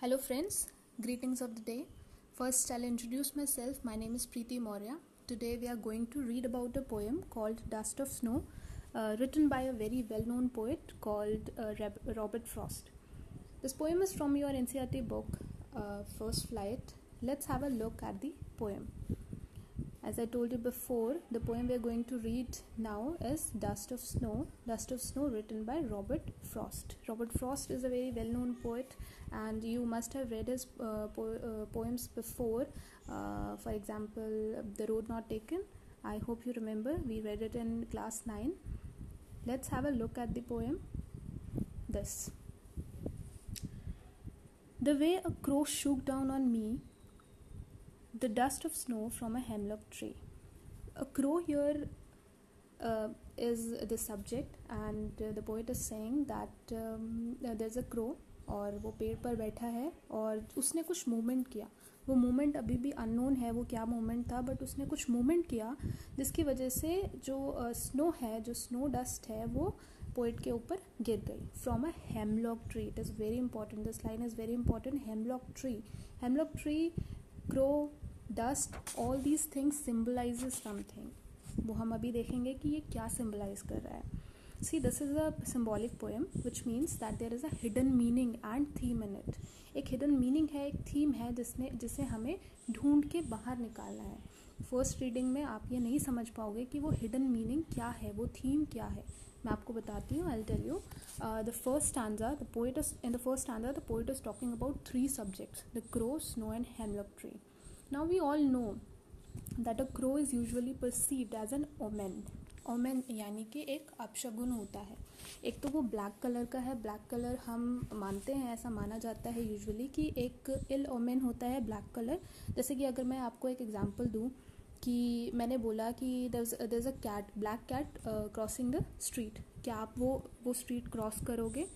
Hello friends, greetings of the day. First I'll introduce myself. My name is Preeti Maurya. Today we are going to read about a poem called Dust of Snow, written by a very well-known poet called Robert Frost. This poem is from your NCERT book, First Flight. Let's have a look at the poem. As I told you before, the poem we are going to read now is Dust of Snow written by Robert Frost. Robert Frost is a very well-known poet and you must have read his poems before. For example, The Road Not Taken. I hope you remember, we read it in class 9. Let's have a look at the poem. This. The way a crow shook down on me, the dust of snow from a hemlock tree. A crow here is the subject, and the poet is saying that there's a crow और वो पेड़ पर बैठा है और उसने कुछ movement किया. वो मूवमेंट अभी भी अननोन है, वो क्या मूवमेंट था, बट उसने कुछ मूवमेंट किया जिसकी वजह से जो स्नो है, जो स्नो डस्ट है, वो पोएट के ऊपर गिर गई. From a hemlock tree. It is very important, this line is very important. Hemlock tree, crow, dust, all these things symbolizes something. वो हम अभी देखेंगे कि ये क्या symbolize कर रहा है. See, this is a symbolic poem which means that there is a hidden meaning and theme in it. एक hidden meaning है, एक theme है जिसे हमें ढूंढ के बाहर निकालना है. फर्स्ट रीडिंग में आप ये नहीं समझ पाओगे कि वो हिडन मीनिंग क्या है, वो थीम क्या है. मैं आपको बताती हूँ. I'll tell you. The first stanza, the poet is talking about 3 subjects: the crow, snow, and hemlock tree. Now we all know that a crow is usually perceived as an omen. Omen यानी कि एक अपशगुन होता है. एक तो वो black colour का है. ब्लैक कलर हम मानते हैं, ऐसा माना जाता है यूजुअली कि एक इल ओमेन होता है ब्लैक कलर. जैसे कि अगर मैं आपको एक एग्जांपल दूं कि मैंने बोला कि there is a cat, black cat crossing the street. क्या आप वो स्ट्रीट क्रॉस करोगे?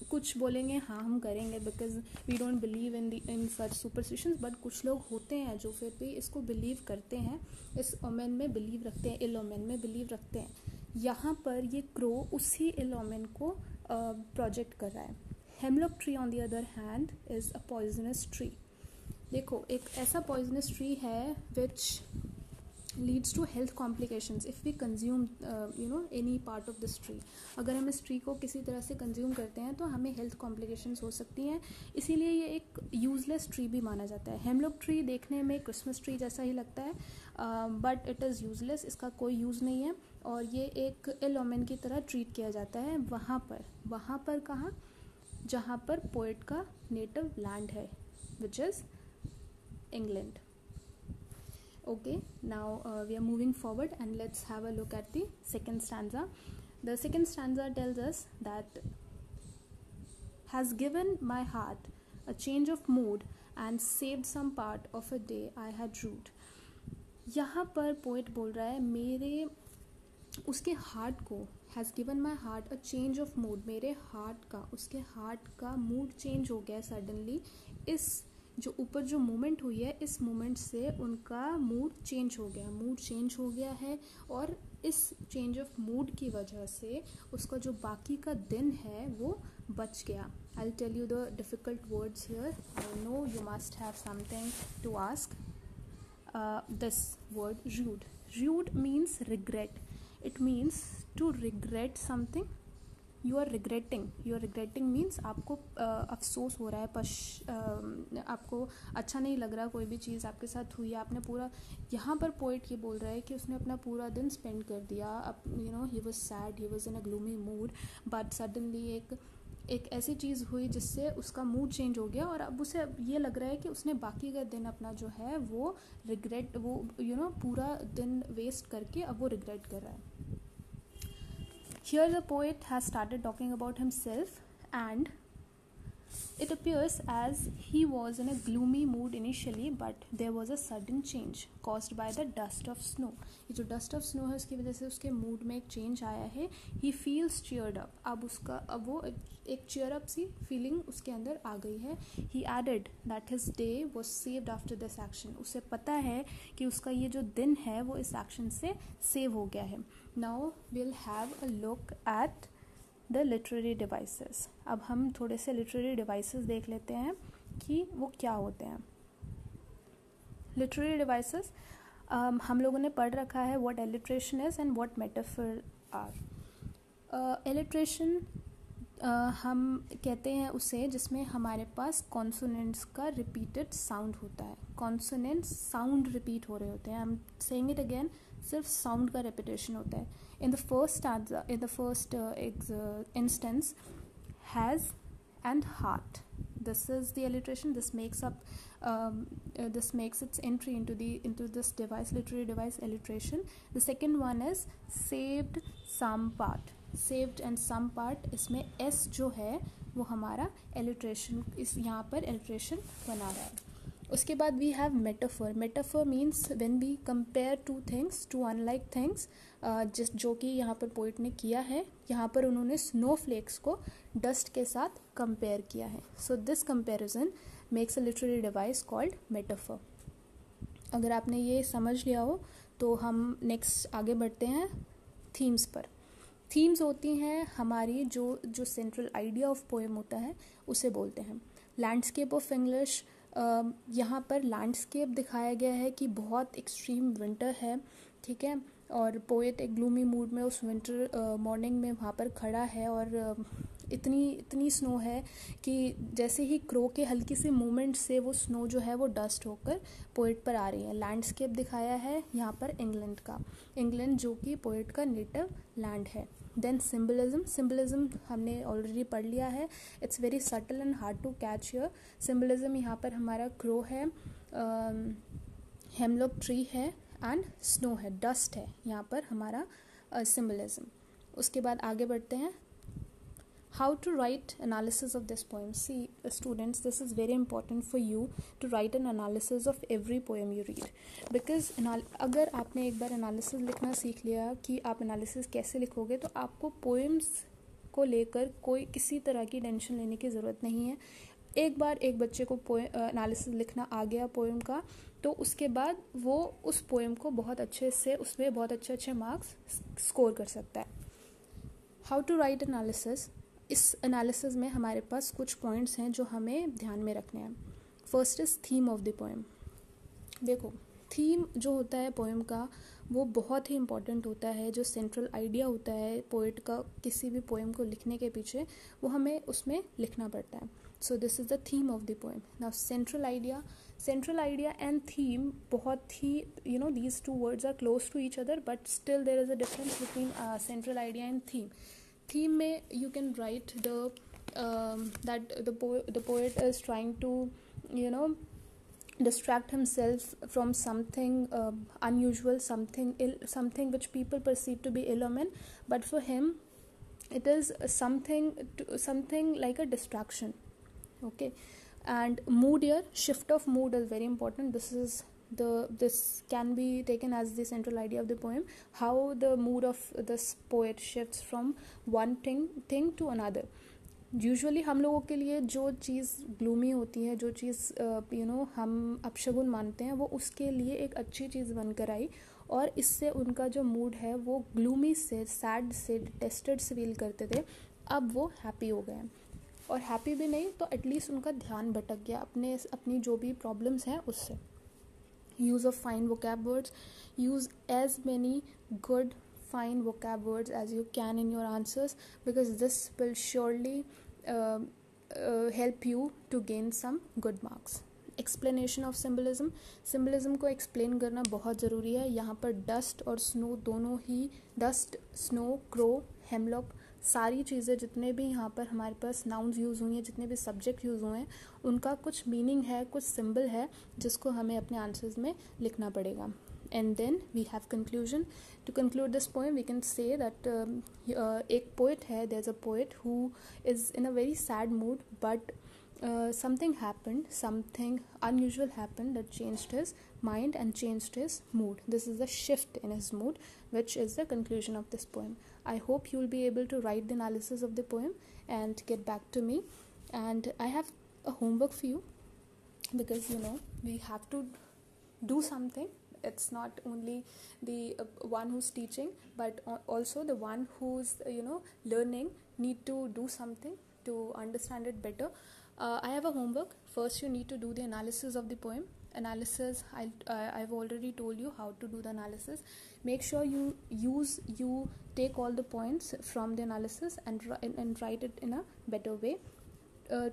कुछ बोलेंगे हाँ हम करेंगे because we don't believe in such superstitions, but कुछ लोग होते हैं जो फिर भी इसको बिलीव करते हैं, इस ओमेन में बिलीव रखते हैं, इल ओमेन में बिलीव रखते हैं. यहाँ पर ये क्रो उसी इल ओमेन को प्रोजेक्ट कर रहा है. Hemlock tree on the other hand is a poisonous tree. देखो, एक ऐसा पॉइजनस ट्री है विच leads to health complications if we consume any part of this tree. अगर हम इस ट्री को किसी तरह से कंज्यूम करते हैं तो हमें हेल्थ कॉम्प्लिकेशंस हो सकती हैं. इसीलिए ये एक यूजलेस ट्री भी माना जाता है. हेमलॉक ट्री देखने में क्रिसमस ट्री जैसा ही लगता है, बट इट इज़ यूजलेस. इसका कोई यूज़ नहीं है और ये एक इल ओमेन की तरह ट्रीट किया जाता है. वहाँ पर कहाँ? जहाँ पर पोएट का नेटिव लैंड है, which is England. Okay, now we are moving forward and let's have a look at the second stanza. The second stanza tells us that has given my heart a change of mood and saved some part of a day I had rued. यहाँ पर poet बोल रहा है उसके heart को, has given my heart a change of mood. मेरे उसके heart का मूड चेंज हो गया सडनली. इस जो ऊपर जो मूवमेंट हुई है, इस मूवमेंट से उनका मूड चेंज हो गया है और इस चेंज ऑफ मूड की वजह से उसका जो बाकी का दिन है वो बच गया. I tell you the difficult words here. I know you must have something to ask. This word rued means regret. It means to regret something. You are regretting means आपको अफसोस हो रहा है, आपको अच्छा नहीं लग रहा, कोई भी चीज़ आपके साथ हुई है, आपने पूरा. यहाँ पर पोएट ये बोल रहा है कि उसने अपना पूरा दिन स्पेंड कर दिया. He was sad, he was in a gloomy mood, but suddenly एक ऐसी चीज़ हुई जिससे उसका मूड चेंज हो गया और अब उसे ये लग रहा है कि उसने बाकी का दिन अपना जो है वो रिग्रेट, पूरा दिन वेस्ट करके अब वो रिग्रेट कर रहा है. Here the poet has started talking about himself and it appears as he was in a gloomy mood initially, but there was a sudden change caused by the dust of snow. ये जो dust of snow है उसकी वजह से उसके mood में एक change आया है. He feels cheered up. अब वो एक cheer up सी फीलिंग उसके अंदर आ गई है. He added that his day was saved after this action. उसे पता है कि उसका ये जो दिन है वो इस एक्शन से सेव हो गया है. Now we'll have a look at the literary devices. अब हम थोड़े से लिटरेरी डिवाइसेस देख लेते हैं. कि वो क्या होते हैं. लिटरेरी डिवाइसेस, हम लोगों ने पढ़ रखा है what alliteration is and what metaphor are. Alliteration हम कहते हैं उसे जिसमें हमारे पास कॉन्सोनेंट्स का रिपीटेड साउंड होता है. कॉन्सोनेंट्स साउंड रिपीट हो रहे होते हैं. I am saying it again, सिर्फ साउंड का रिपीटेशन होता है. In the first instance, has and heart. This is the alliteration. This makes its entry into this device, literary device alliteration. The second one is saved some part. Saved and some part, इसमें s जो है वो हमारा alliteration, इस यहाँ पर alliteration बना रहा है. उसके बाद we have metaphor. Metaphor means when we compare two things, two unlike things, जो कि यहाँ पर पोइट ने किया है. यहाँ पर उन्होंने स्नोफ्लेक्स को डस्ट के साथ कंपेयर किया है. So this comparison makes a literary device called metaphor. अगर आपने ये समझ लिया हो तो हम नेक्स्ट आगे बढ़ते हैं थीम्स पर. थीम्स होती हैं हमारी जो सेंट्रल आइडिया ऑफ पोएम होता है उसे बोलते हैं. लैंडस्केप ऑफ इंग्लिश, यहाँ पर लैंडस्केप दिखाया गया है कि बहुत एक्सट्रीम विंटर है, ठीक है, और पोएट एक ग्लूमी मूड में उस विंटर मॉर्निंग में वहाँ पर खड़ा है और इतनी स्नो है कि जैसे ही क्रो के हल्की सी मूवमेंट से वो स्नो जो है वो डस्ट होकर पोएट पर आ रही है. लैंडस्केप दिखाया है यहाँ पर इंग्लैंड का, इंग्लैंड जो कि पोएट का नेटिव लैंड है. देन सिम्बलिज्म हमने ऑलरेडी पढ़ लिया है. It's very subtle and hard to catch here. Symbolism यहाँ पर हमारा क्रो है, हेमलॉक ट्री है एंड स्नो है, डस्ट है यहाँ पर हमारा सिम्बलिज्म. उसके बाद आगे बढ़ते हैं. How to write analysis of this poem. See, students, this is very important for you to write an analysis of every poem you read. Because अगर आपने एक बार analysis लिखना सीख लिया कि आप analysis कैसे लिखोगे तो आपको poems को लेकर कोई किसी तरह की टेंशन लेने की ज़रूरत नहीं है. एक बार एक बच्चे को एनालिसिस लिखना आ गया पोएम का तो उसके बाद वो उस पोएम को बहुत अच्छे से उसमें बहुत अच्छे मार्क्स स्कोर कर सकता है. How to write analysis. इस एनालिसिस में हमारे पास कुछ पॉइंट्स हैं जो हमें ध्यान में रखने हैं. First is theme of the poem. देखो, थीम जो होता है पोएम का वो बहुत ही इम्पॉर्टेंट होता है. जो सेंट्रल आइडिया होता है पोएट का किसी भी पोएम को लिखने के पीछे वो हमें उसमें लिखना पड़ता है. So this is the theme of the poem. Now central idea and theme बहुत ही these two words are close to each other, but still there is a difference between central idea and theme. Theme में you can write that the poet is trying to distract himself from something unusual, something which people perceive to be ill-omen, but for him it is something like a distraction. Okay, and mood here, shift of mood is very important. This can be taken as the central idea of the poem, how the mood of this poet shifts from one thing to another. Usually हम लोगों के लिए जो चीज़ gloomy होती है, जो चीज़ हम अपशगुन मानते हैं, वो उसके लिए एक अच्छी चीज़ बनकर आई और इससे उनका जो मूड है वो ग्लूमी से, सैड से, डिटेस्टेड से फील करते थे, अब वो हैप्पी हो गए. और हैप्पी भी नहीं तो एटलीस्ट उनका ध्यान भटक गया अपनी जो भी प्रॉब्लम्स हैं उससे. use of fine vocab words. Use as many good fine vocab words as you can in your answers, because this will surely help you to gain some good marks. Explanation of symbolism को explain करना बहुत ज़रूरी है. यहाँ पर dust और snow दोनों ही, dust, snow, crow, hemlock, सारी चीज़ें जितने भी यहाँ पर हमारे पास नाउन्स यूज़ हुई हैं, जितने भी सब्जेक्ट यूज़ हुए हैं, उनका कुछ मीनिंग है, कुछ सिंबल है जिसको हमें अपने आंसर्स में लिखना पड़ेगा. And then we have conclusion. To conclude this poem we can say that एक पोएट है, there is a poet who is in a very sad mood, but something happened, something unusual happened that changed his mind and changed his mood. This is a shift in his mood, which is the conclusion of this poem. I hope you will be able to write the analysis of the poem and get back to me. And I have a homework for you, because we have to do something. It's not only the one who's teaching, but also the one who's learning need to do something to understand it better. I have a homework. First, you need to do the analysis of the poem. Analysis, I've already told you how to do the analysis. Make sure you take all the points from the analysis and write it in a better way.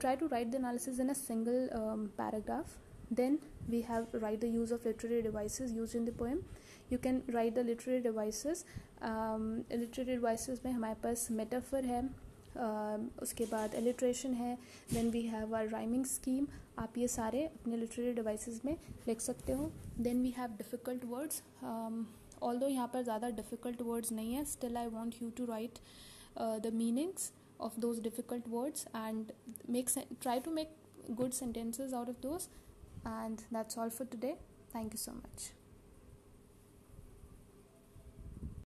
Try to write the analysis in a single paragraph. Then we have write the use of literary devices used in the poem. You can write the literary devices. Literary devices में हमारे पास metaphor है, उसके बाद alliteration है, then we have our rhyming scheme. आप ये सारे अपने literary devices में लिख सकते हो. Then we have difficult words. Although यहाँ पर ज़्यादा difficult words नहीं है, still I want you to write the meanings of those difficult words and try to make good sentences out of those. And that's all for today. Thank you so much.